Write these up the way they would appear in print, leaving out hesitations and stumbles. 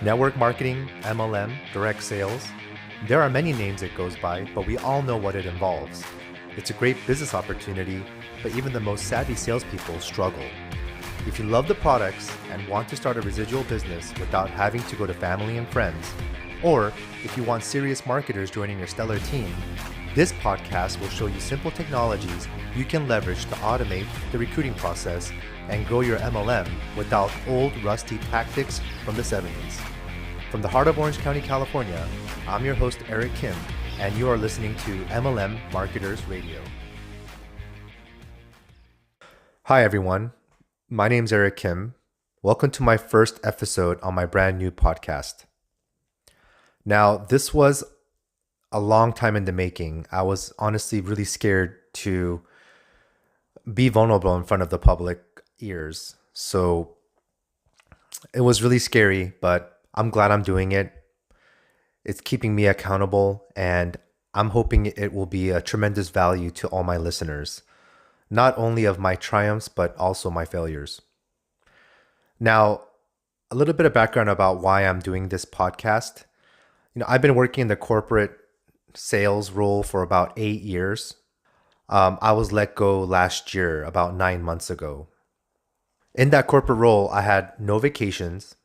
Network marketing, MLM, direct sales. There are many names it goes by, but we all know what it involves. It's a great business opportunity, but even the most savvy salespeople struggle. If you love the products and want to start a residual business without having to go to family and friends, or if you want serious marketers joining your stellar team, this podcast will show you simple technologies you can leverage to automate the recruiting process and grow your MLM without old rusty tactics from the 70s. From the heart of Orange County, California, I'm your host, Eric Kim, and you are listening to MLM Marketers Radio. Hi, everyone. My name's Eric Kim. Welcome to my first episode on my brand new podcast. Now, this was a long time in the making. I was honestly really scared to be vulnerable in front of the public ears. So it was really scary, but I'm glad I'm doing it. It's keeping me accountable, and I'm hoping it will be a tremendous value to all my listeners, not only of my triumphs, but also my failures. Now, a little bit of background about why I'm doing this podcast. I've been working in the corporate sales role for about 8 years. I was let go last year, about 9 months ago. In that corporate role, I had no vacations.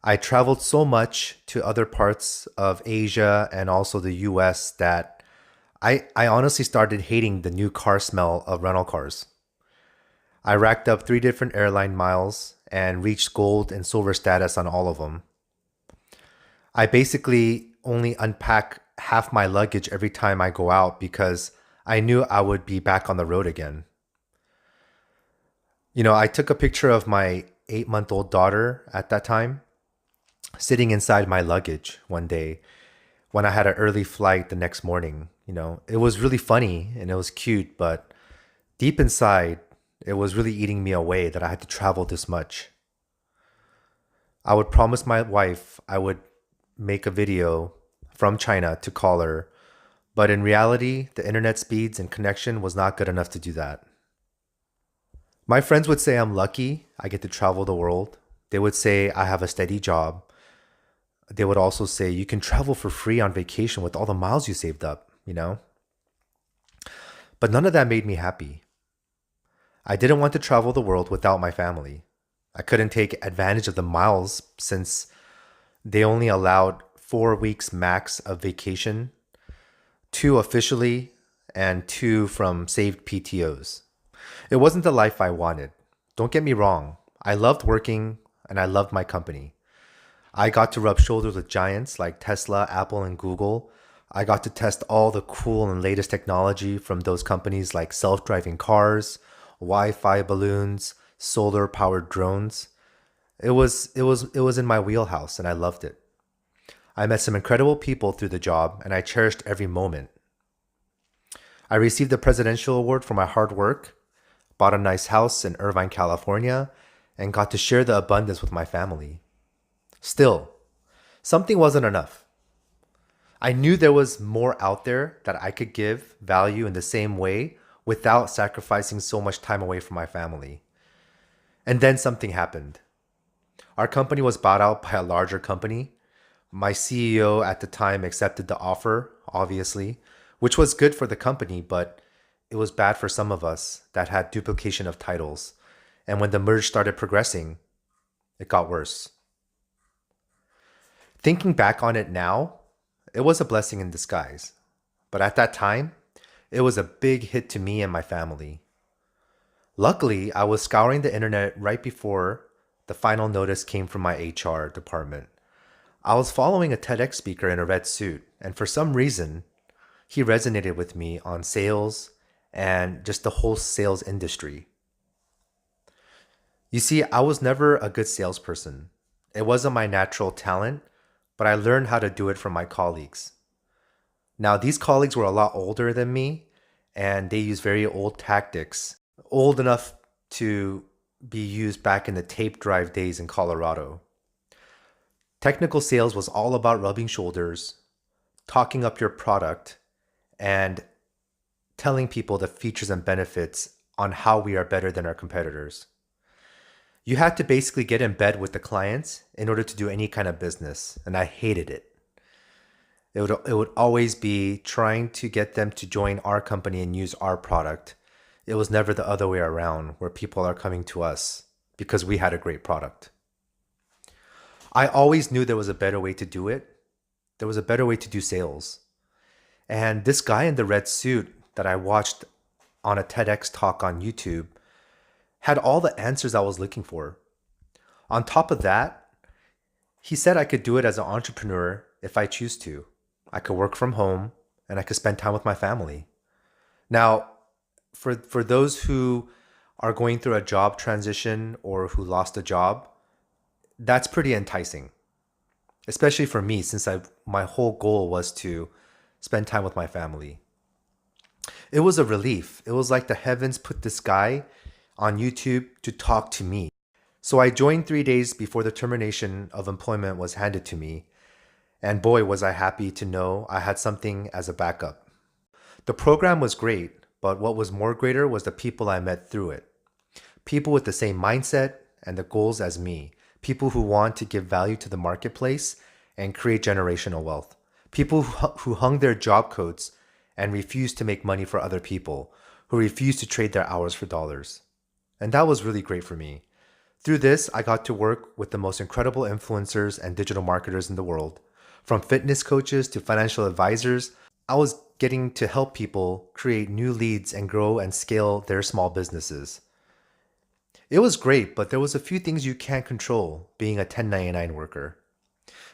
I traveled so much to other parts of Asia and also the US that I honestly started hating the new car smell of rental cars. I racked up 3 different airline miles and reached gold and silver status on all of them. I basically only unpack half my luggage every time I go out because I knew I would be back on the road again. I took a picture of my 8-month-old daughter at that time, sitting inside my luggage one day when I had an early flight the next morning. It was really funny and it was cute, but deep inside, it was really eating me away that I had to travel this much. I would promise my wife I would make a video from China to call her, but in reality, the internet speeds and connection was not good enough to do that. My friends would say I'm lucky I get to travel the world. They would say I have a steady job. They would also say you can travel for free on vacation with all the miles you saved up, But none of that made me happy. I didn't want to travel the world without my family. I couldn't take advantage of the miles since they only allowed 4 weeks max of vacation, 2 officially and 2 from saved PTOs. It wasn't the life I wanted. Don't get me wrong. I loved working and I loved my company. I got to rub shoulders with giants like Tesla, Apple, and Google. I got to test all the cool and latest technology from those companies like self-driving cars, Wi-Fi balloons, solar-powered drones. It was in my wheelhouse and I loved it. I met some incredible people through the job and I cherished every moment. I received the Presidential Award for my hard work, bought a nice house in Irvine, California, and got to share the abundance with my family. Still, something wasn't enough. I knew there was more out there that I could give value in the same way without sacrificing so much time away from my family. And then something happened. Our company was bought out by a larger company. My CEO at the time accepted the offer, obviously, which was good for the company, but it was bad for some of us that had duplication of titles. And when the merge started progressing, it got worse. Thinking back on it now, it was a blessing in disguise. But at that time, it was a big hit to me and my family. Luckily, I was scouring the internet right before the final notice came from my HR department. I was following a TEDx speaker in a red suit, and for some reason, he resonated with me on sales and just the whole sales industry. You see, I was never a good salesperson. It wasn't my natural talent, but I learned how to do it from my colleagues. Now, these colleagues were a lot older than me, and they used very old tactics, old enough to be used back in the tape drive days in Colorado. Technical sales was all about rubbing shoulders, talking up your product, and telling people the features and benefits on how we are better than our competitors. You had to basically get in bed with the clients in order to do any kind of business, and I hated it. It would always be trying to get them to join our company and use our product. It was never the other way around where people are coming to us because we had a great product. I always knew there was a better way to do it. There was a better way to do sales. And this guy in the red suit that I watched on a TEDx talk on YouTube had all the answers I was looking for. On top of that, he said I could do it as an entrepreneur if I choose to. I could work from home and I could spend time with my family. Now, for those who are going through a job transition or who lost a job, that's pretty enticing. Especially for me, since my whole goal was to spend time with my family. It was a relief. It was like the heavens put this guy on YouTube to talk to me. So I joined 3 days before the termination of employment was handed to me. And boy, was I happy to know I had something as a backup. The program was great, but what was more greater was the people I met through it. People with the same mindset and the goals as me. People who want to give value to the marketplace and create generational wealth. People who hung their job coats and refused to make money for other people, who refused to trade their hours for dollars. And that was really great for me. Through this, I got to work with the most incredible influencers and digital marketers in the world. From fitness coaches to financial advisors, I was getting to help people create new leads and grow and scale their small businesses. It was great, but there was a few things you can't control being a 1099 worker.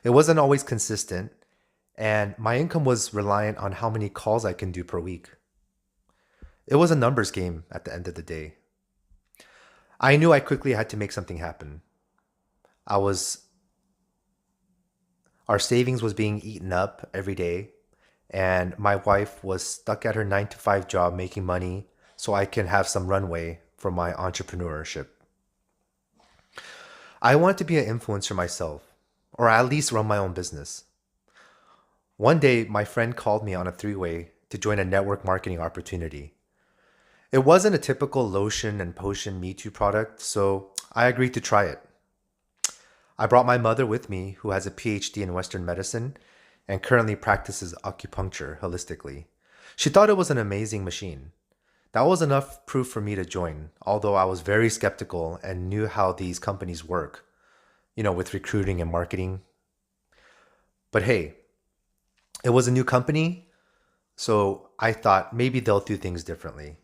It wasn't always consistent, and my income was reliant on how many calls I can do per week. It was a numbers game at the end of the day. I knew I quickly had to make something happen. Our savings was being eaten up every day, and my wife was stuck at her 9 to 5 job making money so I can have some runway for my entrepreneurship. I wanted to be an influencer myself, or at least run my own business. One day, my friend called me on a three-way to join a network marketing opportunity. It wasn't a typical lotion and potion Me Too product, so I agreed to try it. I brought my mother with me, who has a PhD in Western medicine and currently practices acupuncture holistically. She thought it was an amazing machine. That was enough proof for me to join, although I was very skeptical and knew how these companies work, with recruiting and marketing. But hey, it was a new company, so I thought maybe they'll do things differently.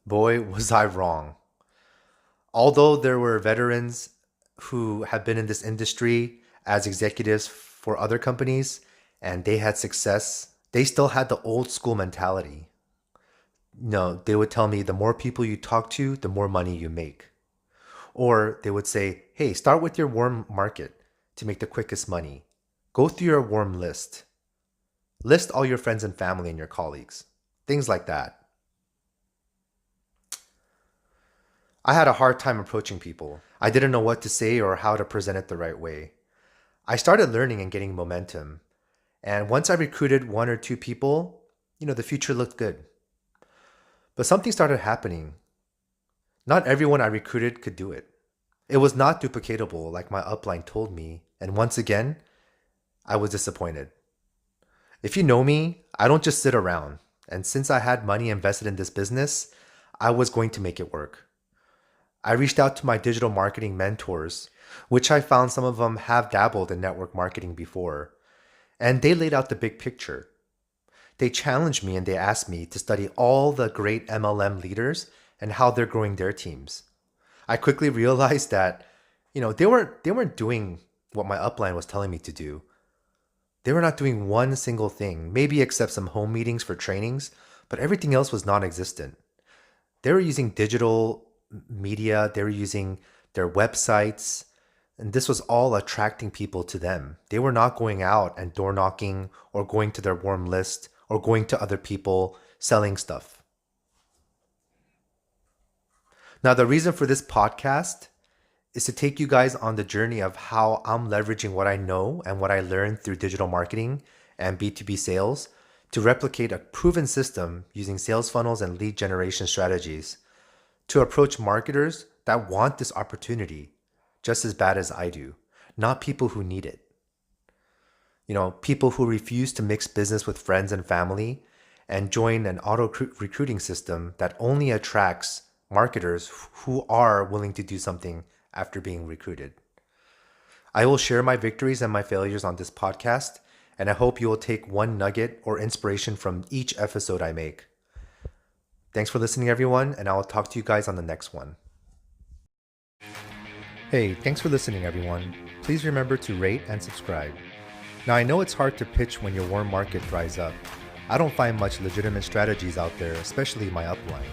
Boy, was I wrong. Although there were veterans who have been in this industry as executives for other companies and they had success, they still had the old school mentality. No, they would tell me the more people you talk to, the more money you make. Or they would say, hey, start with your warm market to make the quickest money. Go through your warm list. List all your friends and family and your colleagues. Things like that. I had a hard time approaching people. I didn't know what to say or how to present it the right way. I started learning and getting momentum. And once I recruited 1 or 2 people, the future looked good. But something started happening. Not everyone I recruited could do it. It was not duplicatable like my upline told me. And once again, I was disappointed. If you know me, I don't just sit around. And since I had money invested in this business, I was going to make it work. I reached out to my digital marketing mentors, which I found some of them have dabbled in network marketing before, and they laid out the big picture. They challenged me and they asked me to study all the great MLM leaders and how they're growing their teams. I quickly realized that, they weren't doing what my upline was telling me to do. They were not doing one single thing, maybe except some home meetings for trainings, but everything else was non-existent. They were using digital media, they were using their websites, and this was all attracting people to them. They were not going out and door knocking or going to their warm list or going to other people selling stuff. Now, the reason for this podcast is to take you guys on the journey of how I'm leveraging what I know and what I learned through digital marketing and B2B sales to replicate a proven system using sales funnels and lead generation strategies to approach marketers that want this opportunity just as bad as I do, not people who need it. People who refuse to mix business with friends and family and join an auto recruiting system that only attracts marketers who are willing to do something after being recruited. I will share my victories and my failures on this podcast, and I hope you will take one nugget or inspiration from each episode I make. Thanks for listening, everyone, and I will talk to you guys on the next one. Hey, thanks for listening, everyone. Please remember to rate and subscribe. Now, I know it's hard to pitch when your warm market dries up. I don't find much legitimate strategies out there, especially my upline.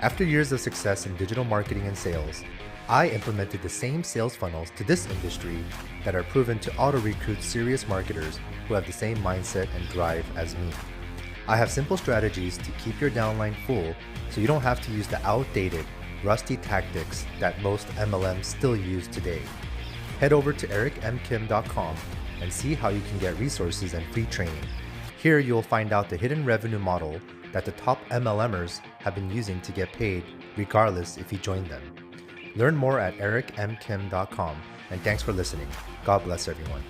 After years of success in digital marketing and sales, I implemented the same sales funnels to this industry that are proven to auto-recruit serious marketers who have the same mindset and drive as me. I have simple strategies to keep your downline full so you don't have to use the outdated, rusty tactics that most MLMs still use today. Head over to ericmkim.com and see how you can get resources and free training. Here you'll find out the hidden revenue model that the top MLMers have been using to get paid regardless if you join them. Learn more at ericmkim.com, and thanks for listening. God bless everyone.